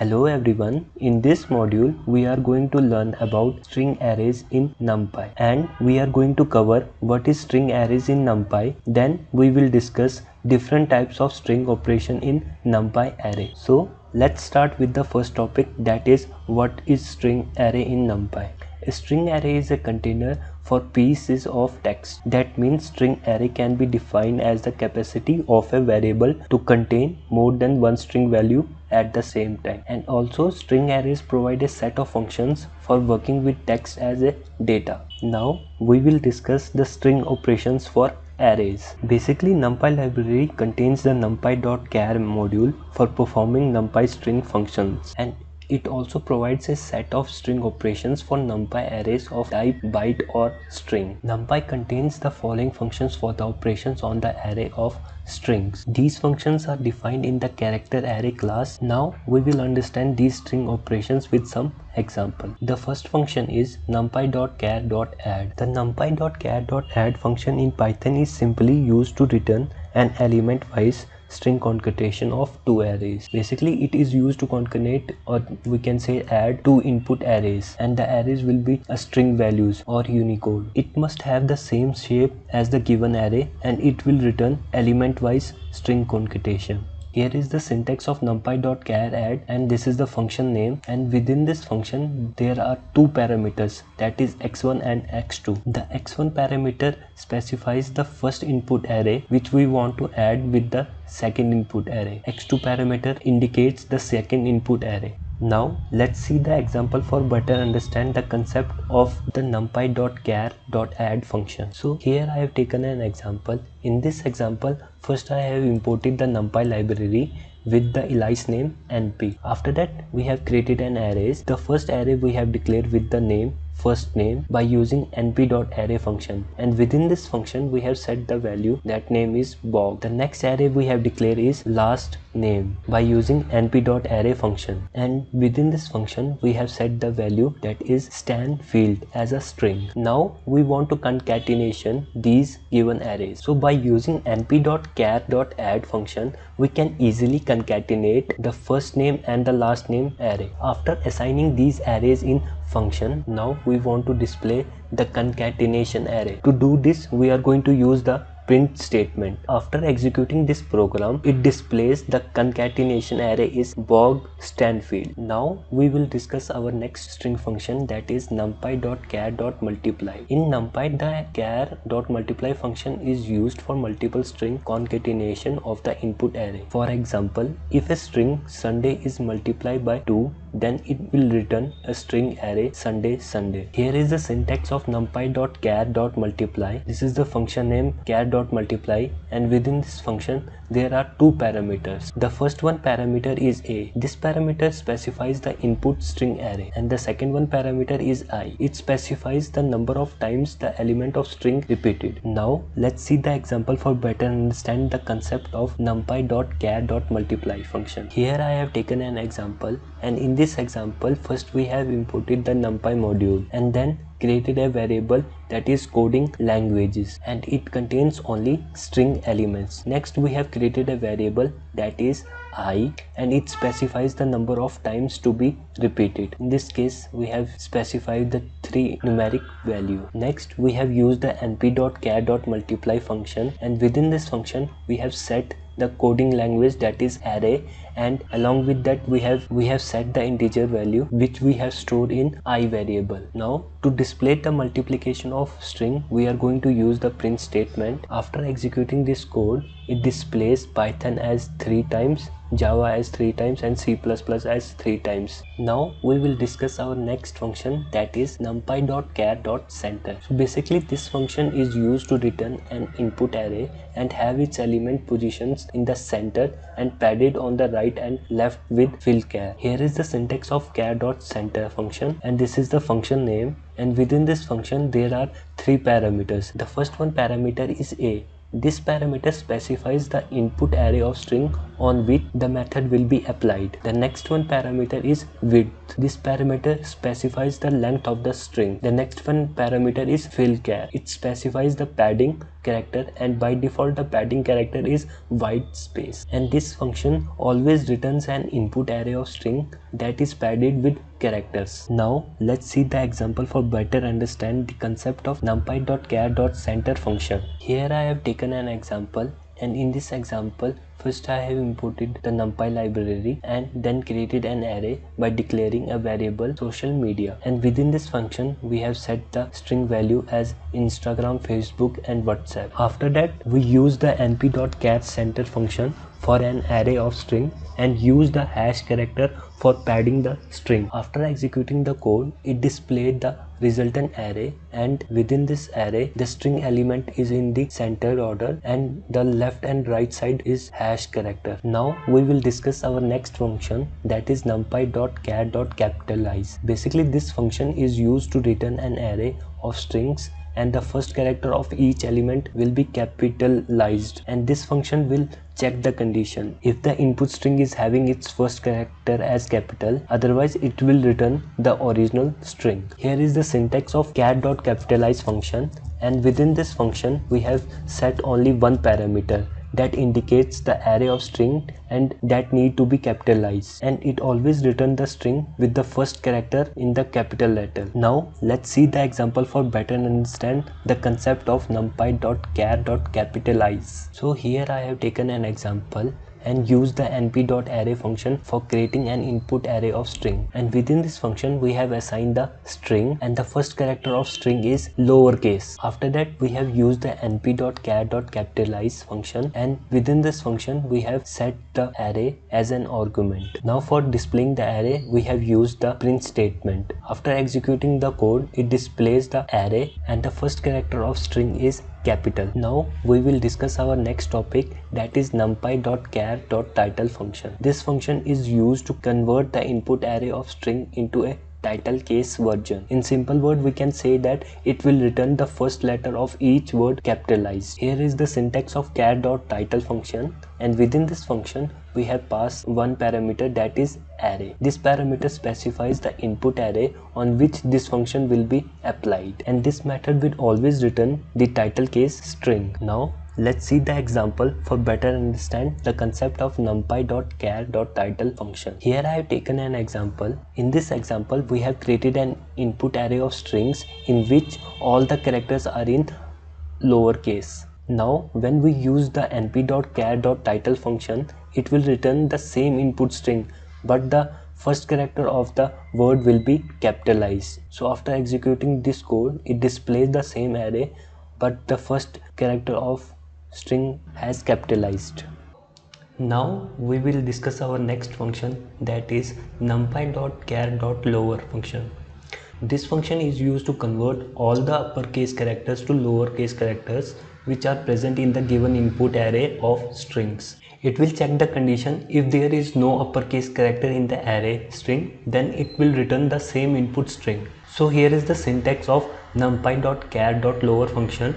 Hello everyone, in this module we are going to learn about string arrays in NumPy, and we are going to cover what is string arrays in NumPy. Then we will discuss different types of string operation in NumPy array. So let's start with the first topic, that is what is string array in NumPy. A string array is a container for pieces of text. That means string array can be defined as the capacity of a variable to contain more than one string value at the same time. And also string arrays provide a set of functions for working with text as a data. Now we will discuss the string operations for arrays. Basically, NumPy library contains the numpy.char module for performing NumPy string functions, and it also provides a set of string operations for NumPy arrays of type byte or string. NumPy contains the following functions for the operations on the array of strings. These functions are defined in the character array class. Now we will understand these string operations with some example. The first function is numpy.char.add. The numpy.char.add function in Python is simply used to return an element-wise string concatenation of two arrays. Basically, it is used to concatenate, or we can say add, two input arrays, and the arrays will be a string values or Unicode. It must have the same shape as the given array, and it will return element-wise string concatenation. Here is the syntax of numpy.char add, and this is the function name, and within this function there are two parameters, that is x1 and x2. The x1 parameter specifies the first input array which we want to add with the second input array. x2 parameter indicates the second input array. Now let's see the example for better understand the concept of the numpy.char.add function. So here I have taken an example. In this example, first I have imported the NumPy library with the alias name np. After that we have created an array. The first array we have declared with the name first name by using np.array function, and within this function we have set the value, that name is Bob. The next array we have declared is last name by using np.array function, and within this function we have set the value, that is stan field, as a string. Now we want to concatenation these given arrays. So by using np.char.add function we can easily concatenate the first name and the last name array. After assigning these arrays in function, now we want to display the concatenation array. To do this we are going to use the print statement. After executing this program, it displays the concatenation array is Bog Stanfield. Now we will discuss our next string function, that is numpy.char.multiply. In NumPy, the char.multiply function is used for multiple string concatenation of the input array. For example, if a string Sunday is multiplied by 2, then it will return a string array Sunday. Here is the syntax of numpy.char.multiply. This is the function name char.multiply, and within this function there are two parameters. The first one parameter is a. This parameter specifies the input string array, and the second one parameter is I. It specifies the number of times the element of string repeated. Now let's see the example for better understand the concept of numpy.char.multiply function. Here I have taken an example, and in this example first we have imported the NumPy module and then created a variable that is coding languages, and it contains only string elements. Next we have created a variable that is I, and it specifies the number of times to be repeated. In this case we have specified the 3 numeric value. Next we have used the np.char.multiply function, and within this function we have set the coding language, that is array, and along with that we have set the integer value which we have stored in I variable. Now to display the multiplication of string we are going to use the print statement. After executing this code, it displays Python as 3 times, Java as 3 times, and C++ as 3 times. Now we will discuss our next function, that is numpy.char.center. So basically this function is used to return an input array and have its element positions in the center and padded on the right and left with fill char. Here is the syntax of char.center function, and this is the function name, and within this function there are 3 parameters. The first one parameter is a. This parameter specifies the input array of string on which the method will be applied. The next one parameter is width. length. This parameter specifies the length of the string. The next one parameter is fillChar. It specifies the padding character, and by default the padding character is white space. And this function always returns an input array of string that is padded with characters. Now let's see the example for better understand the concept of numpy.char.center function. Here I have taken an example, and in this example first I have imported the NumPy library and then created an array by declaring a variable social media, and within this function we have set the string value as Instagram, Facebook and WhatsApp. After that we use the np.char.center function for an array of string and use the hash character for padding the string. After executing the code, it displayed the resultant array, and within this array the string element is in the centered order and the left and right side is hash character. Now we will discuss our next function, that is numpy.char.capitalize. Basically this function is used to return an array of strings and the first character of each element will be capitalized, and this function will check the condition if the input string is having its first character as capital, otherwise it will return the original string. Here is the syntax of char.capitalize function, and within this function we have set only one parameter that indicates the array of string and that need to be capitalized, and it always return the string with the first character in the capital letter. Now let's see the example for better understand the concept of numpy.char.capitalize. So here I have taken an example and use the np.array function for creating an input array of string, and within this function we have assigned the string and the first character of string is lowercase. After that we have used the np.char.capitalize function, and within this function we have set the array as an argument. Now for displaying the array we have used the print statement. After executing the code, it displays the array and the first character of string is capital. Now we will discuss our next topic, that is numpy.char.title function. This function is used to convert the input array of string into a title case version. In simple word we can say that it will return the first letter of each word capitalized. Here is the syntax of char.title function, and within this function we have passed one parameter, that is array. This parameter specifies the input array on which this function will be applied, and this method will always return the title case string. Now let's see the example for better understand the concept of numpy.char.title function. Here I have taken an example. In this example we have created an input array of strings in which all the characters are in lowercase. Now when we use the np.char.title function, it will return the same input string, but the first character of the word will be capitalized. So after executing this code, it displays the same array, but the first character of string has capitalized. Now we will discuss our next function, that is numpy.char.lower function. This function is used to convert all the uppercase characters to lowercase characters which are present in the given input array of strings. It will check the condition. If there is no uppercase character in the array string, then it will return the same input string. So here is the syntax of numpy.char.lower function.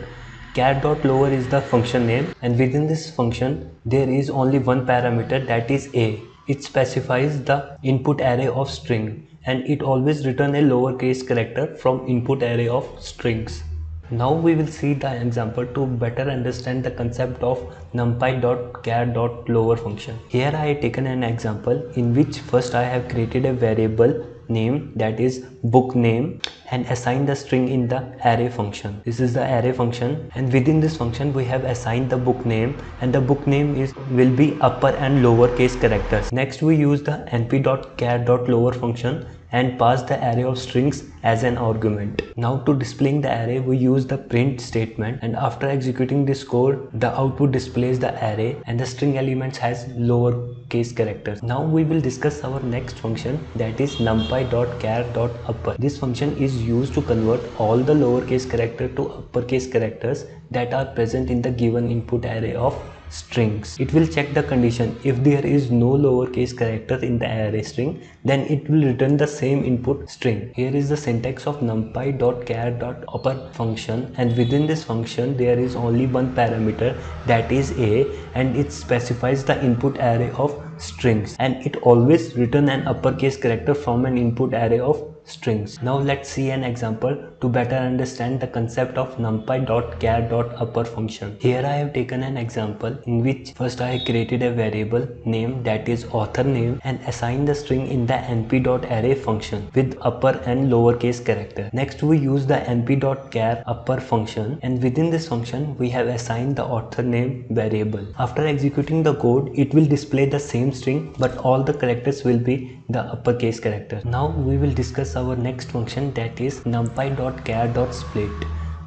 Char.lower is the function name, and within this function there is only one parameter, that is a. It specifies the input array of string, and it always return a lowercase character from input array of strings. Now we will see the example to better understand the concept of numpy.char.lower function. Here I have taken an example in which first I have created a variable name, that is book name, and assigned the string in the array function. This is the array function, and within this function we have assigned the book name, and the book name will be upper and lower case characters. Next we use the np.char.lower function and pass the array of strings as an argument. Now to displaying the array we use the print statement, and after executing this code the output displays the array and the string elements has lower case characters. Now we will discuss our next function, that is numpy.char.upper. This function is used to convert all the lowercase character to uppercase characters that are present in the given input array of strings. It will check the condition. If there is no lowercase character in the array string, then it will return the same input string. Here is the syntax of numpy.char.upper function, and within this function there is only one parameter, that is a, and it specifies the input array of strings, and it always return an uppercase character from an input array of strings. Now let's see an example to better understand the concept of numpy.char.upper function. Here I have taken an example in which first I have created a variable name, that is author name, and assigned the string in the np.array function with upper and lowercase character. Next we use the np.char.upper function, and within this function we have assigned the author name variable. After executing the code, it will display the same string, but all the characters will be the uppercase character. Now we will discuss our next function, that is numpy.char.split.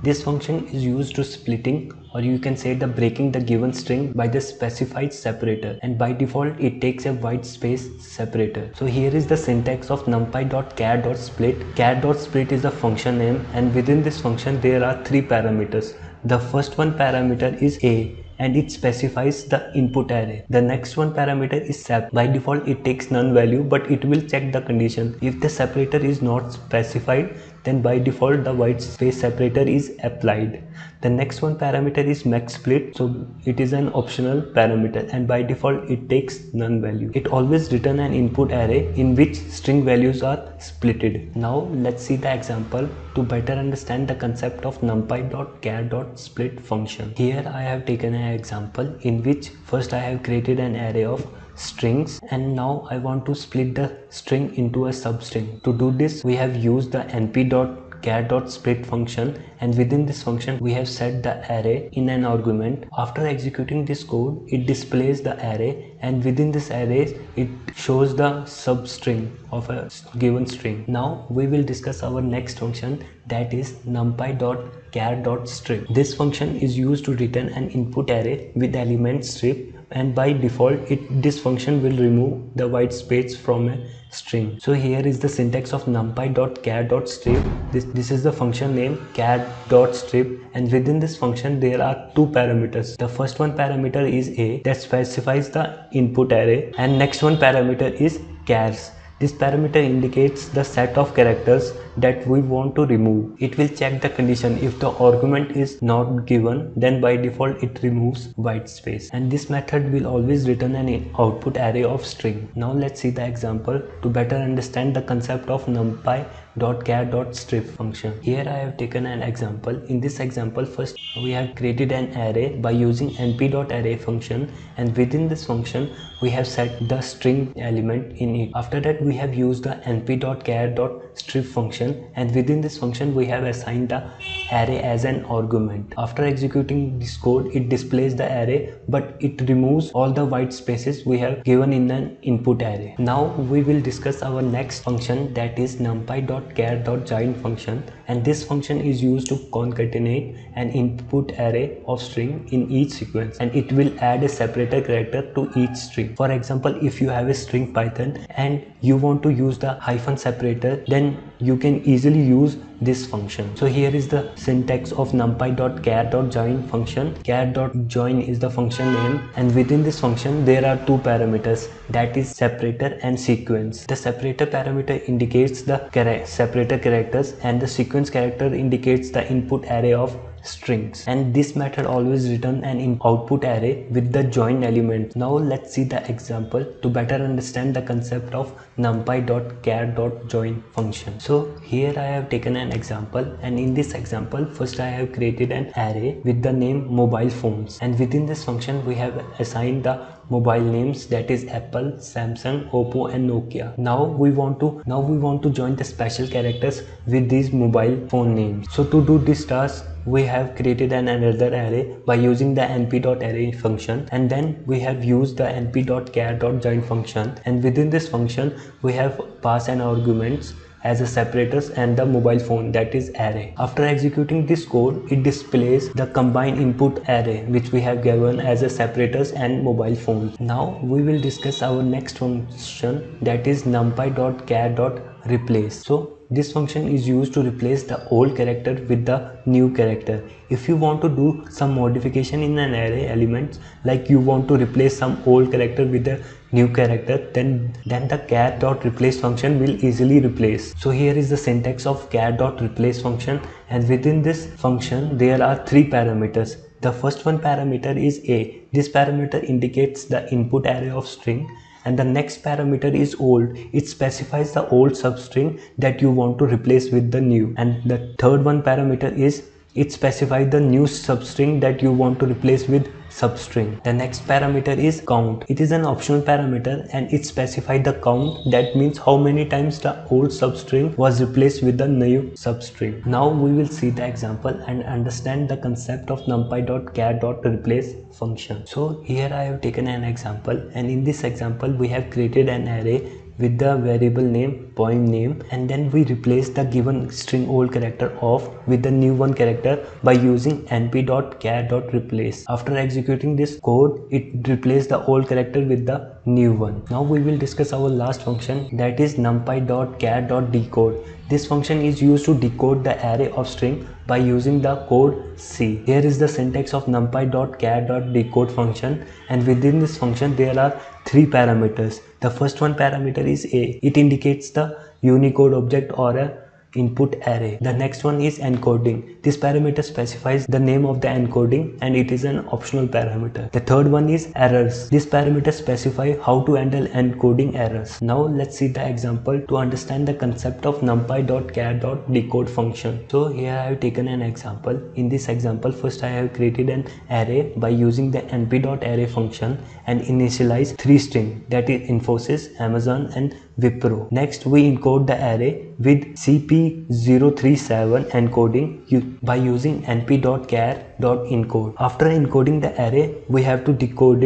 This function is used to splitting, or you can say the breaking the given string by the specified separator, and by default it takes a white space separator. So here is the syntax of numpy.char.split. Char.split is the function name, and within this function there are three parameters. The first one parameter is a, and it specifies the input array. The next one parameter is sep. By default it takes none value, but it will check the condition. If the separator is not specified, then by default the white space separator is applied. The next one parameter is max split, so it is an optional parameter, and by default it takes none value. It always return an input array in which string values are splitted. Now let's see the example to better understand the concept of numpy.char.split function. Here I have taken an example in which first I have created an array of strings, and now I want to split the string into a substring. To do this we have used the np.char.split function, and within this function we have set the array in an argument. After executing this code, it displays the array, and within this array it shows the substring of a given string. Now we will discuss our next function, that is numpy.char.strip. This function is used to return an input array with element strip, and by default this function will remove the white space from a string. So here is the syntax of numpy.char.strip. This is the function name char.strip, and within this function there are two parameters. The first one parameter is a, that specifies the input array, and next one parameter is chars. This parameter indicates the set of characters that we want to remove. It will check the condition. If the argument is not given, then by default it removes white space, and this method will always return an output array of string. Now let's see the example to better understand the concept of numpy.char.strip function. Here I have taken an example. In this example, first we have created an array by using np.array function, and within this function we have set the string element in it. After that we have used the np.char.strip function, and within this function we have assigned the array as an argument. After executing this code, it displays the array, but it removes all the white spaces we have given in an input array. Now we will discuss our next function, that is numpy.char.join function, and this function is used to concatenate an input array of string in each sequence, and it will add a separator character to each string. For example, if you have a string Python and you want to use the hyphen separator, then you can easily use this function. So here is the syntax of numpy.char.join function. Char.join is the function name, and within this function there are two parameters, that is separator and sequence. The separator parameter indicates the separator characters, and the sequence character indicates the input array of strings, and this method always return an output array with the join element. Now let's see the example to better understand the concept of numpy.char.join function. So here I have taken an example, and in this example first I have created an array with the name mobile phones, and within this function we have assigned the mobile names, that is Apple, Samsung, Oppo and Nokia. Now we want to join the special characters with these mobile phone names. So to do this task, we have created another array by using the np.array function, and then we have used the np.char.join function, and within this function we have passed an arguments as a separators and the mobile phone, that is array. After executing this code, it displays the combined input array which we have given as a separators and mobile phone. Now we will discuss our next function, that is numpy.char.replace. So this function is used to replace the old character with the new character. If you want to do some modification in an array elements, like you want to replace some old character with a new character, then the char.replace function will easily replace. So here is the syntax of char.replace function, and within this function there are three parameters. The first one parameter is a. This parameter indicates the input array of string, and the next parameter is old. It specifies the old substring that you want to replace with the new, and the third one parameter is it specifies the new substring that you want to replace with substring. The next parameter is count. It is an optional parameter and it specifies the count, that means how many times the old substring was replaced with the new substring. Now we will see the example and understand the concept of numpy.char.replace function. So here I have taken an example, and in this example we have created an array with the variable name, poem name, and then we replace the given string old character of with the new one character by using np.char.replace. After executing this code, it replaces the old character with the new one. Now we will discuss our last function, that is numpy.char.decode. This function is used to decode the array of string by using the code C. Here is the syntax of numpy.char.decode function, and within this function there are three parameters. The first one parameter is A. It indicates the Unicode object or a input array. The next one is encoding. This parameter specifies the name of the encoding and it is an optional parameter. The third one is errors. This parameter specifies how to handle encoding errors. Now let's see the example to understand the concept of numpy.char.decode function. So here I have taken an example. In this example, first I have created an array by using the np.array function and initialize three strings, that is Infosys, Amazon and Wipro. Next we encode the array with CP037 encoding by using np.char.encode. After encoding the array, we have to decode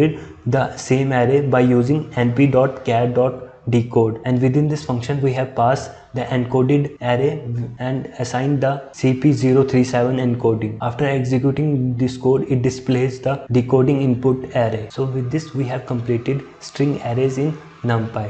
the same array by using np.char.decode, and within this function we have passed the encoded array and assigned the CP037 encoding. After executing this code, it displays the decoding input array. So with this we have completed string arrays in NumPy.